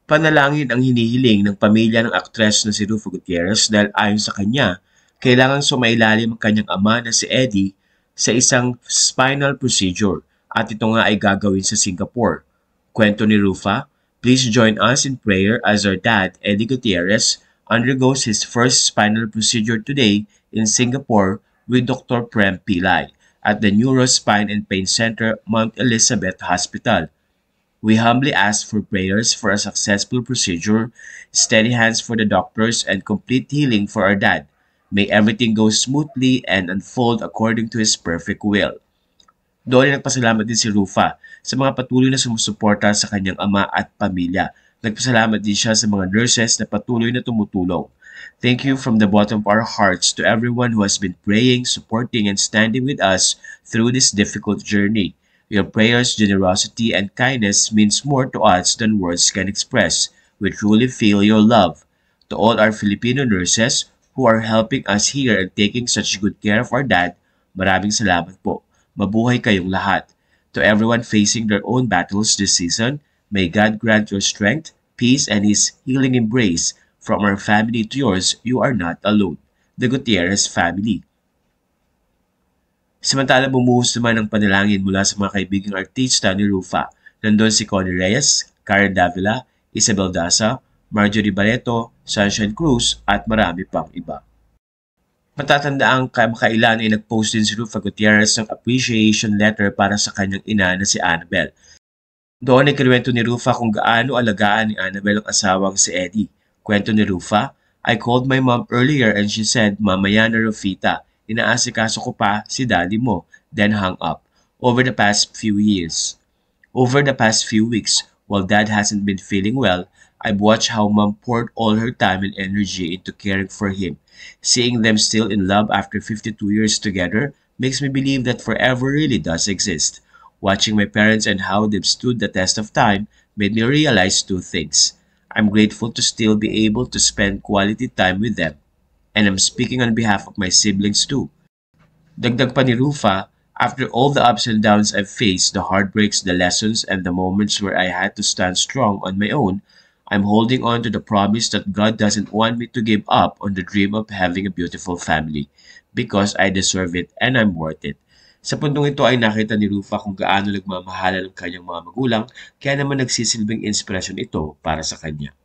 Panalangin ang hinihiling ng pamilya ng aktres na si Rufo Gutierrez dahil ayon sa kanya, kailangang sumailalim ang kanyang ama na si Eddie sa isang spinal procedure at ito nga ay gagawin sa Singapore. Kwento ni Rufa, please join us in prayer as our dad, Eddie Gutierrez, undergoes his first spinal procedure today in Singapore with Dr. Prem Pillai at the Neurospine and Pain Center, Mount Elizabeth Hospital. We humbly ask for prayers for a successful procedure, steady hands for the doctors, and complete healing for our dad. May everything go smoothly and unfold according to His perfect will. Doon ay nagpasalamat din si Rufa sa mga patuloy na sumusuporta sa kanyang ama at pamilya. Nagpasalamat din siya sa mga nurses na patuloy na tumutulong. Thank you from the bottom of our hearts to everyone who has been praying, supporting, and standing with us through this difficult journey. Your prayers, generosity, and kindness means more to us than words can express. We truly feel your love. To all our Filipino nurses who are helping us here and taking such good care of our dad, maraming salamat po. Mabuhay kayong lahat. To everyone facing their own battles this season, may God grant your strength, peace, and His healing embrace. From our family to yours, you are not alone. The Gutierrez family. Samantala bumuhos naman ang panalangin mula sa mga kaibigang artista ni Rufa. Nandun si Connie Reyes, Karen Davila, Isabel Daza, Marjorie Barreto, Sunshine Cruz at marami pang iba. Matatandaan kamakailan ay nag-post din si Rufa Gutierrez ng appreciation letter para sa kanyang ina na si Annabel. Doon ay kinuwento ni Rufa kung gaano alagaan ni Annabel ang asawang si Eddie. Kwento ni Rufa, I called my mom earlier and she said, Mamaya na Rufita, inaasikaso ko pa si daddy mo, then hung up. Over the past few weeks, while dad hasn't been feeling well, I've watched how mom poured all her time and energy into caring for him. Seeing them still in love after 52 years together makes me believe that forever really does exist. Watching my parents and how they've stood the test of time made me realize two things. I'm grateful to still be able to spend quality time with them. And I'm speaking on behalf of my siblings too. Dagdag pa ni Rufa, after all the ups and downs I've faced, the heartbreaks, the lessons, and the moments where I had to stand strong on my own, I'm holding on to the promise that God doesn't want me to give up on the dream of having a beautiful family because I deserve it and I'm worth it. Sa puntong ito ay nakita ni Rufa kung gaano nagmamahalan ng kanyang mga magulang, kaya naman nagsisilbing inspirasyon ito para sa kanya.